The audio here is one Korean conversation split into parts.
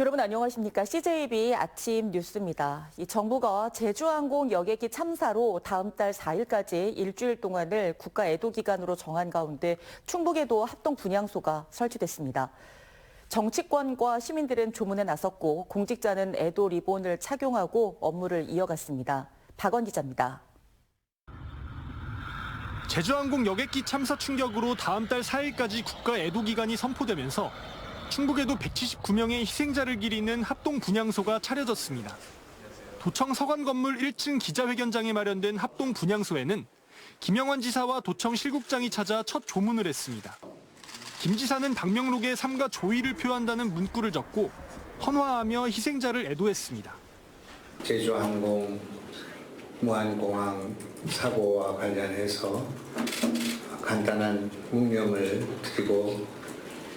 여러분 안녕하십니까? CJB 아침 뉴스입니다. 이 정부가 제주항공 여객기 참사로 다음 달 4일까지 일주일 동안을 국가 애도기간으로 정한 가운데 충북에도 합동 분향소가 설치됐습니다. 정치권과 시민들은 조문에 나섰고 공직자는 애도 리본을 착용하고 업무를 이어갔습니다. 박원 기자입니다. 제주항공 여객기 참사 충격으로 다음 달 4일까지 국가 애도기간이 선포되면서 충북에도 179명의 희생자를 기리는 합동 분향소가 차려졌습니다. 도청 서관 건물 1층 기자회견장에 마련된 합동 분향소에는 김영환 지사와 도청 실국장이 찾아 첫 조문을 했습니다. 김 지사는 방명록에 삼가 조의를 표한다는 문구를 적고 헌화하며 희생자를 애도했습니다. 제주항공 무안공항 사고와 관련해서 간단한 묵념을 드리고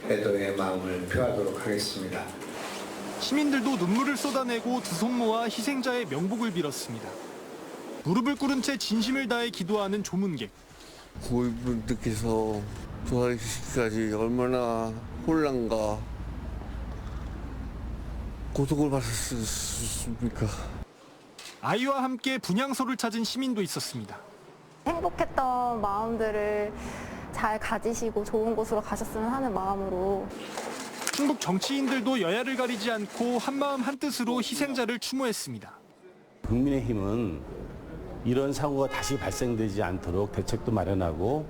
애도의 마음을 표하도록 하겠습니다. 시민들도 눈물을 쏟아내고 두 손 모아 희생자의 명복을 빌었습니다. 무릎을 꿇은 채 진심을 다해 기도하는 조문객. 고인분들께서 부활시키기까지 얼마나 혼란과 고통을 받았습니까? 아이와 함께 분향소를 찾은 시민도 있었습니다. 행복했던 마음들을 잘 가지시고 좋은 곳으로 가셨으면 하는 마음으로. 충북 정치인들도 여야를 가리지 않고 한마음 한뜻으로 희생자를 추모했습니다. 국민의힘은 이런 사고가 다시 발생되지 않도록 대책도 마련하고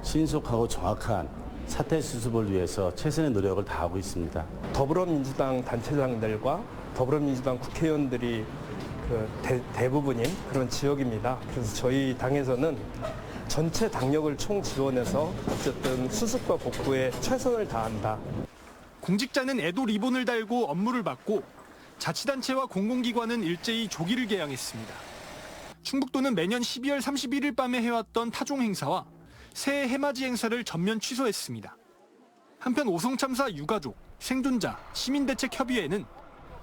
신속하고 정확한 사태 수습을 위해서 최선의 노력을 다하고 있습니다. 더불어민주당 단체장들과 더불어민주당 국회의원들이 대부분인 그런 지역입니다. 그래서 저희 당에서는 전체 당력을 총지원해서 어쨌든 수습과 복구에 최선을 다한다. 공직자는 애도 리본을 달고 업무를 맡고 자치단체와 공공기관은 일제히 조기를 개항했습니다. 충북도는 매년 12월 31일 밤에 해왔던 타종 행사와 새해 해맞이 행사를 전면 취소했습니다. 한편 오송참사 유가족, 생존자, 시민대책협의회는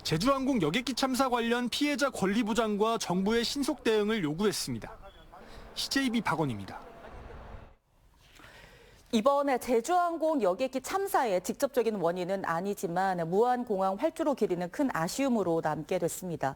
제주항공 여객기 참사 관련 피해자 권리 보장과 정부의 신속 대응을 요구했습니다. CJB 박원입니다. 이번에 제주항공 여객기 참사의 직접적인 원인은 아니지만 무안공항 활주로 길이는 큰 아쉬움으로 남게 됐습니다.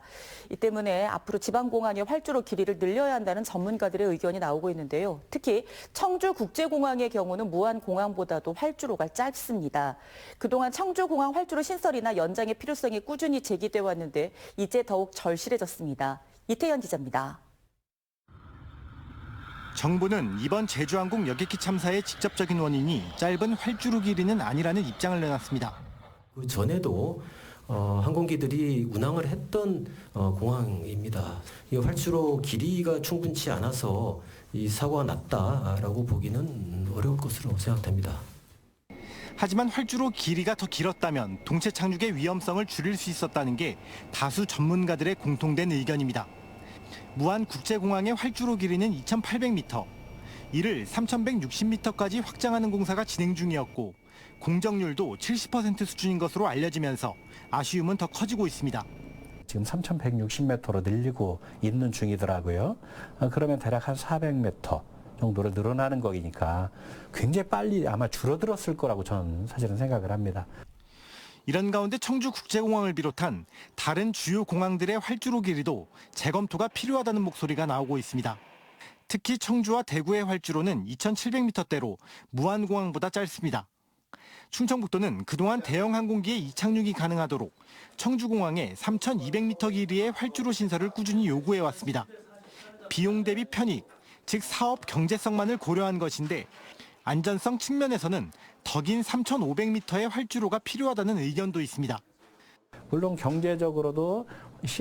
이 때문에 앞으로 지방공항의 활주로 길이를 늘려야 한다는 전문가들의 의견이 나오고 있는데요. 특히 청주국제공항의 경우는 무안공항보다도 활주로가 짧습니다. 그동안 청주공항 활주로 신설이나 연장의 필요성이 꾸준히 제기돼 왔는데 이제 더욱 절실해졌습니다. 이태현 기자입니다. 정부는 이번 제주항공 여객기 참사의 직접적인 원인이 짧은 활주로 길이는 아니라는 입장을 내놨습니다. 그 전에도 항공기들이 운항을 했던 공항입니다. 이 활주로 길이가 충분치 않아서 이 사고가 났다라고 보기는 어려울 것으로 생각됩니다. 하지만 활주로 길이가 더 길었다면 동체 착륙의 위험성을 줄일 수 있었다는 게 다수 전문가들의 공통된 의견입니다. 무안국제공항의 활주로 길이는 2,800m, 이를 3,160m까지 확장하는 공사가 진행 중이었고 공정률도 70% 수준인 것으로 알려지면서 아쉬움은 더 커지고 있습니다. 지금 3,160m로 늘리고 있는 중이더라고요. 그러면 대략 한 400m 정도로 늘어나는 거니까 굉장히 빨리 아마 줄어들었을 거라고 저는 사실은 생각을 합니다. 이런 가운데 청주국제공항을 비롯한 다른 주요 공항들의 활주로 길이도 재검토가 필요하다는 목소리가 나오고 있습니다. 특히 청주와 대구의 활주로는 2,700m대로 무안공항보다 짧습니다. 충청북도는 그동안 대형 항공기의 이착륙이 가능하도록 청주공항에 3,200m 길이의 활주로 신설을 꾸준히 요구해왔습니다. 비용 대비 편익, 즉 사업 경제성만을 고려한 것인데 안전성 측면에서는 더 긴 3,500m의 활주로가 필요하다는 의견도 있습니다. 물론 경제적으로도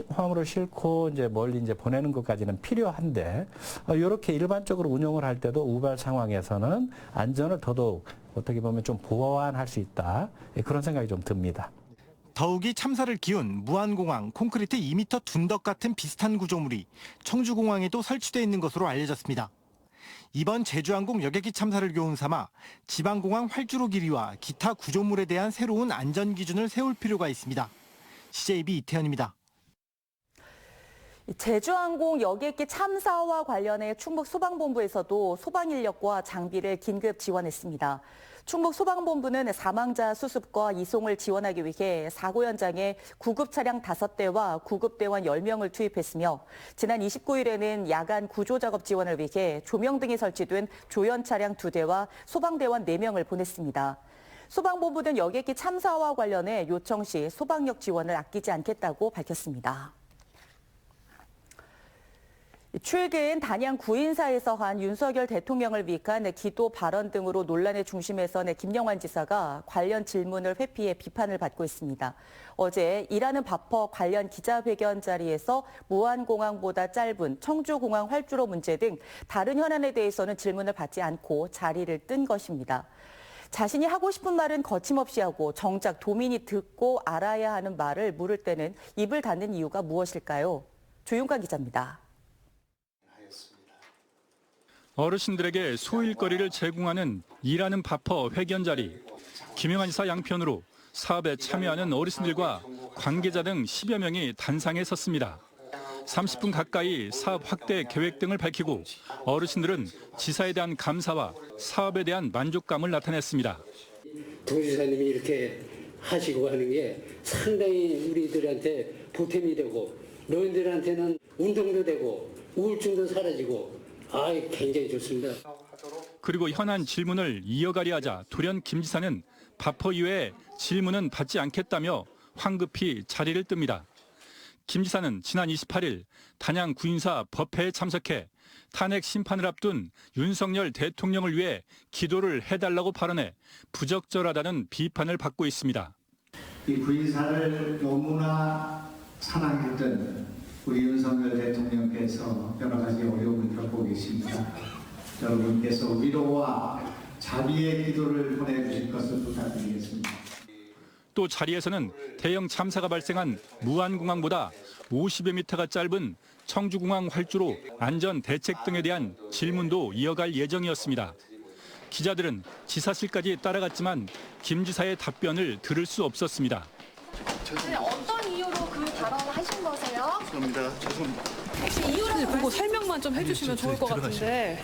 화물을 싣고 이제 멀리 이제 보내는 것까지는 필요한데 이렇게 일반적으로 운영을 할 때도 우발 상황에서는 안전을 더더욱 어떻게 보면 좀 보완할 수 있다 그런 생각이 좀 듭니다. 더욱이 참사를 기운 무안공항 콘크리트 2m 둔덕 같은 비슷한 구조물이 청주공항에도 설치돼 있는 것으로 알려졌습니다. 이번 제주항공 여객기 참사를 교훈 삼아 지방공항 활주로 길이와 기타 구조물에 대한 새로운 안전 기준을 세울 필요가 있습니다. CJB 이태현입니다. 제주항공 여객기 참사와 관련해 충북 소방본부에서도 소방 인력과 장비를 긴급 지원했습니다. 충북소방본부는 사망자 수습과 이송을 지원하기 위해 사고 현장에 구급 차량 5대와 구급대원 10명을 투입했으며 지난 29일에는 야간 구조작업 지원을 위해 조명 등이 설치된 조연 차량 2대와 소방대원 4명을 보냈습니다. 소방본부는 여객기 참사와 관련해 요청 시 소방력 지원을 아끼지 않겠다고 밝혔습니다. 최근 단양 구인사에서 한 윤석열 대통령을 위한 기도 발언 등으로 논란의 중심에 선 김영환 지사가 관련 질문을 회피해 비판을 받고 있습니다. 어제 일하는 바퍼 관련 기자회견 자리에서 무안공항보다 짧은 청주공항 활주로 문제 등 다른 현안에 대해서는 질문을 받지 않고 자리를 뜬 것입니다. 자신이 하고 싶은 말은 거침없이 하고 정작 도민이 듣고 알아야 하는 말을 물을 때는 입을 닫는 이유가 무엇일까요? 조윤관 기자입니다. 어르신들에게 소일거리를 제공하는 일하는 바퍼 회견 자리. 김영환 지사 양편으로 사업에 참여하는 어르신들과 관계자 등 10여 명이 단상에 섰습니다. 30분 가까이 사업 확대 계획 등을 밝히고 어르신들은 지사에 대한 감사와 사업에 대한 만족감을 나타냈습니다. 도지사님이 이렇게 하시고 하는 게 상당히 우리들한테 보탬이 되고 노인들한테는 운동도 되고 우울증도 사라지고 굉장히 좋습니다. 그리고 현안 질문을 이어가려 하자 돌연 김 지사는 바퍼 이외에 질문은 받지 않겠다며 황급히 자리를 뜹니다. 김 지사는 지난 28일 단양 구인사 법회에 참석해 탄핵 심판을 앞둔 윤석열 대통령을 위해 기도를 해달라고 발언해 부적절하다는 비판을 받고 있습니다. 이 구인사를 너무나 사랑했던 우리 윤석열 대통령께서 여러 가지 어려움을 겪고 계십니다. 여러분께서 위로와 자비의 기도를 보내주실 것을 부탁드리겠습니다. 또 자리에서는 대형 참사가 발생한 무안공항보다 50여 미터가 짧은 청주공항 활주로 안전 대책 등에 대한 질문도 이어갈 예정이었습니다. 기자들은 지사실까지 따라갔지만 김 지사의 답변을 들을 수 없었습니다. 어떤 이유로 그 발언을 하신 거세요? 죄송합니다. 혹시 이유를 보고 설명만 좀 해주시면 좋을 것 같은데.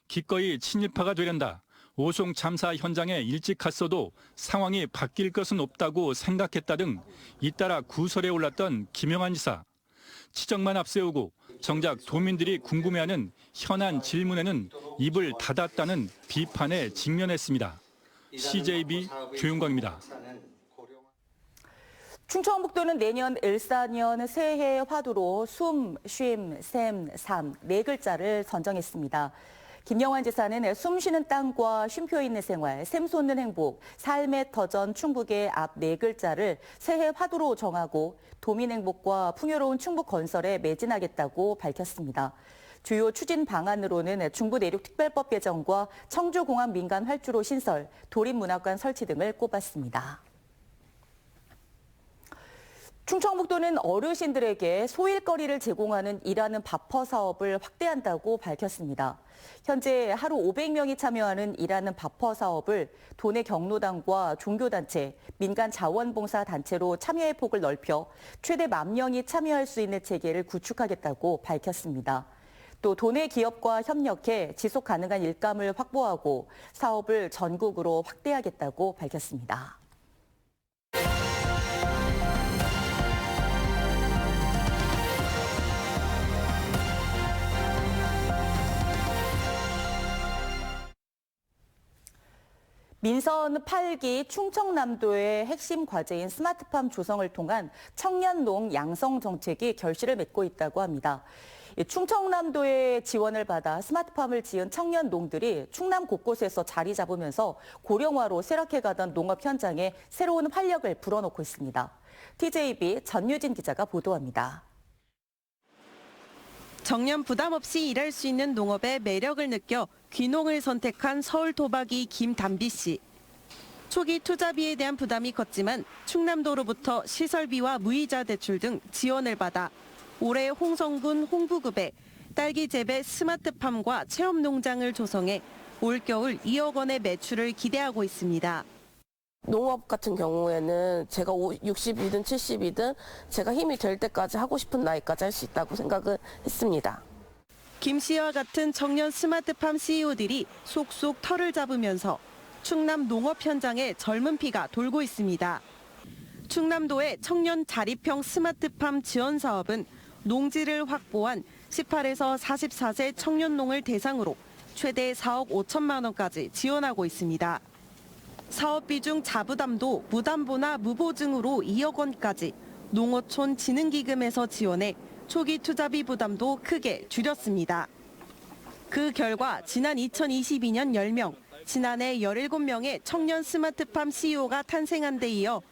기꺼이 친일파가 되련다. 오송 참사 현장에 일찍 갔어도 상황이 바뀔 것은 없다고 생각했다 등 잇따라 구설에 올랐던 김영환 지사. 치적만 앞세우고 정작 도민들이 궁금해하는 현안 질문에는 입을 닫았다는 비판에 직면했습니다. CJB 조윤광입니다. 충청북도는 내년 을사년 새해 화두로 숨, 쉼, 샘, 삶 4글자를 선정했습니다. 김영환 지사는 숨 쉬는 땅과 쉼표 있는 생활, 샘솟는 행복, 삶의 터전 충북의 앞 4글자를 새해 화두로 정하고 도민 행복과 풍요로운 충북 건설에 매진하겠다고 밝혔습니다. 주요 추진 방안으로는 중부내륙특별법 개정과 청주공항 민간 활주로 신설, 도립문화관 설치 등을 꼽았습니다. 충청북도는 어르신들에게 소일거리를 제공하는 일하는 바퍼 사업을 확대한다고 밝혔습니다. 현재 하루 500명이 참여하는 일하는 바퍼 사업을 도내 경로당과 종교단체, 민간 자원봉사단체로 참여의 폭을 넓혀 최대 10,000명이 참여할 수 있는 체계를 구축하겠다고 밝혔습니다. 또 도내 기업과 협력해 지속 가능한 일감을 확보하고 사업을 전국으로 확대하겠다고 밝혔습니다. 민선 8기 충청남도의 핵심 과제인 스마트팜 조성을 통한 청년농 양성 정책이 결실을 맺고 있다고 합니다. 충청남도의 지원을 받아 스마트팜을 지은 청년농들이 충남 곳곳에서 자리 잡으면서 고령화로 쇠락해가던 농업 현장에 새로운 활력을 불어넣고 있습니다. TJB 전유진 기자가 보도합니다. 정년 부담 없이 일할 수 있는 농업의 매력을 느껴 귀농을 선택한 서울 도박이 김담비 씨. 초기 투자비에 대한 부담이 컸지만 충남도로부터 시설비와 무이자 대출 등 지원을 받아 올해 홍성군 홍부급에 딸기 재배 스마트팜과 체험 농장을 조성해 올겨울 2억 원의 매출을 기대하고 있습니다. 농업 같은 경우에는 제가 60이든 70이든 제가 힘이 될 때까지 하고 싶은 나이까지 할 수 있다고 생각을 했습니다. 김 씨와 같은 청년 스마트팜 CEO들이 속속 털을 잡으면서 충남 농업 현장에 젊은 피가 돌고 있습니다. 충남도의 청년 자립형 스마트팜 지원 사업은 농지를 확보한 18에서 44세 청년농을 대상으로 최대 4억 5천만 원까지 지원하고 있습니다. 사업비 중 자부담도 무담보나 무보증으로 2억 원까지 농어촌 진흥기금에서 지원해 초기 투자비 부담도 크게 줄였습니다. 그 결과 지난 2022년 10명, 지난해 17명의 청년 스마트팜 CEO가 탄생한 데 이어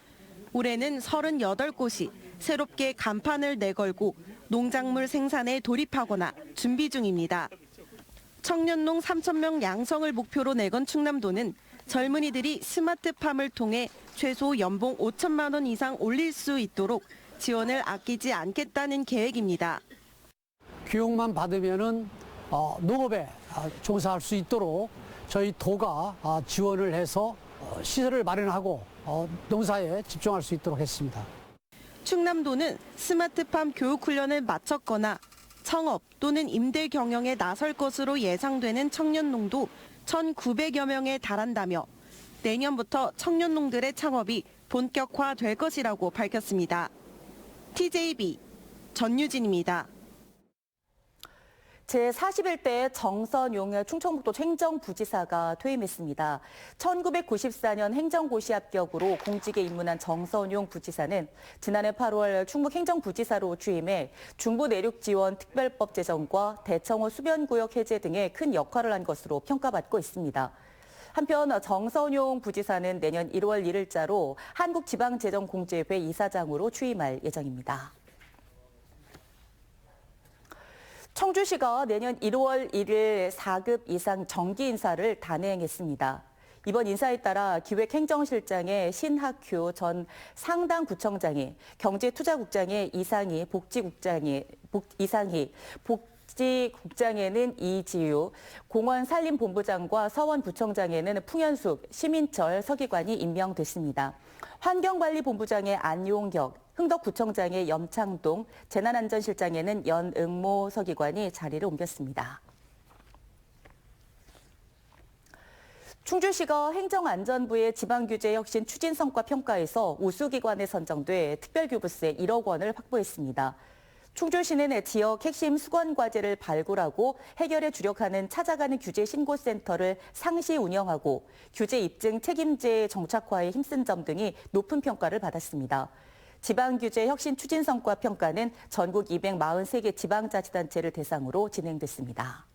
올해는 38곳이 새롭게 간판을 내걸고 농작물 생산에 돌입하거나 준비 중입니다. 청년농 3,000명 양성을 목표로 내건 충남도는 젊은이들이 스마트팜을 통해 최소 연봉 5천만 원 이상 올릴 수 있도록 지원을 아끼지 않겠다는 계획입니다. 교육만 받으면은 농업에 종사할 수 있도록 저희 도가 지원을 해서 시설을 마련하고 농사에 집중할 수 있도록 했습니다. 충남도는 스마트팜 교육훈련을 마쳤거나 창업 또는 임대 경영에 나설 것으로 예상되는 청년농도 1,900여 명에 달한다며 내년부터 청년농들의 창업이 본격화될 것이라고 밝혔습니다. TJB 전유진입니다. 제41대 정선용 충청북도 행정부지사가 퇴임했습니다. 1994년 행정고시 합격으로 공직에 입문한 정선용 부지사는 지난해 8월 충북 행정부지사로 취임해 중부 내륙 지원 특별법 제정과 대청호 수변구역 해제 등에 큰 역할을 한 것으로 평가받고 있습니다. 한편 정선용 부지사는 내년 1월 1일자로 한국지방재정공제회 이사장으로 취임할 예정입니다. 청주시가 내년 1월 1일 4급 이상 정기 인사를 단행했습니다. 이번 인사에 따라 기획행정실장의 신학효 전 상당구청장이, 경제투자국장의 이상희, 복지국장에는 이지유, 공원산림본부장과 서원구청장에는 풍현숙, 심인철 서기관이 임명됐습니다. 환경관리본부장의 안용혁, 흥덕구청장의 염창동, 재난안전실장에는 연응모 서기관이 자리를 옮겼습니다. 충주시가 행정안전부의 지방규제 혁신 추진 성과 평가에서 우수기관에 선정돼 특별교부세 1억 원을 확보했습니다. 충주시는 지역 핵심 수건과제를 발굴하고 해결에 주력하는 찾아가는 규제신고센터를 상시 운영하고 규제 입증 책임제 정착화에 힘쓴 점 등이 높은 평가를 받았습니다. 지방규제 혁신 추진 성과 평가는 전국 243개 지방자치단체를 대상으로 진행됐습니다.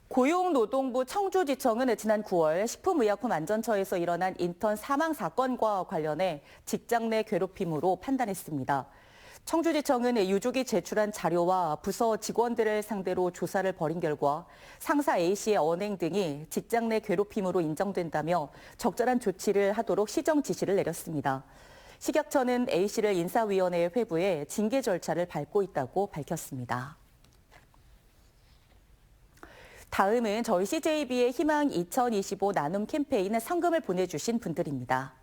고용노동부 청주지청은 지난 9월 식품의약품안전처에서 일어난 인턴 사망 사건과 관련해 직장 내 괴롭힘으로 판단했습니다. 청주지청은 유족이 제출한 자료와 부서 직원들을 상대로 조사를 벌인 결과 상사 A씨의 언행 등이 직장 내 괴롭힘으로 인정된다며 적절한 조치를 하도록 시정 지시를 내렸습니다. 식약처는 A씨를 인사위원회에 회부해 징계 절차를 밟고 있다고 밝혔습니다. 다음은 저희 CJB의 희망 2025 나눔 캠페인에 성금을 보내주신 분들입니다.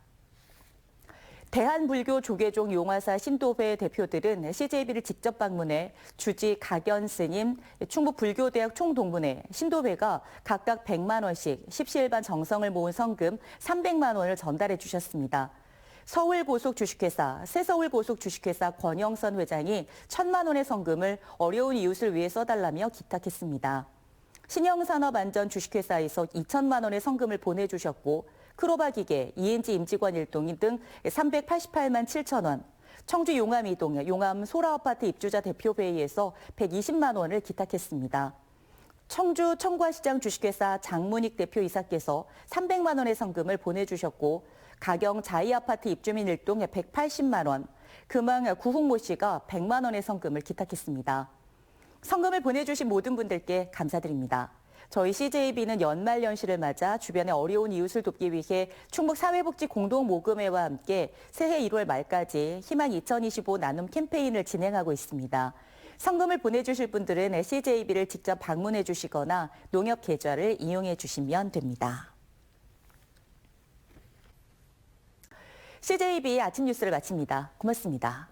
대한불교조계종 용화사 신도회 대표들은 CJB를 직접 방문해 주지 각연 스님, 충북불교대학 총동문회, 신도회가 각각 100만 원씩 십시일반 정성을 모은 성금 300만 원을 전달해 주셨습니다. 서울고속주식회사, 새서울고속주식회사 권영선 회장이 1,000만 원의 성금을 어려운 이웃을 위해 써달라며 기탁했습니다. 신영산업안전 주식회사에서 2천만 원의 성금을 보내주셨고 크로바기계, ENG 임직원 일동인 등 388만 7천 원, 청주 용암이동, 용암 소라아파트 입주자 대표회의에서 120만 원을 기탁했습니다. 청주 청과시장 주식회사 장문익 대표이사께서 300만 원의 성금을 보내주셨고 가경 자이아파트 입주민 일동에 180만 원, 금왕 구흥모 씨가 100만 원의 성금을 기탁했습니다. 성금을 보내주신 모든 분들께 감사드립니다. 저희 CJB는 연말연시를 맞아 주변의 어려운 이웃을 돕기 위해 충북사회복지공동모금회와 함께 새해 1월 말까지 희망 2025 나눔 캠페인을 진행하고 있습니다. 성금을 보내주실 분들은 CJB를 직접 방문해 주시거나 농협 계좌를 이용해 주시면 됩니다. CJB 아침 뉴스를 마칩니다. 고맙습니다.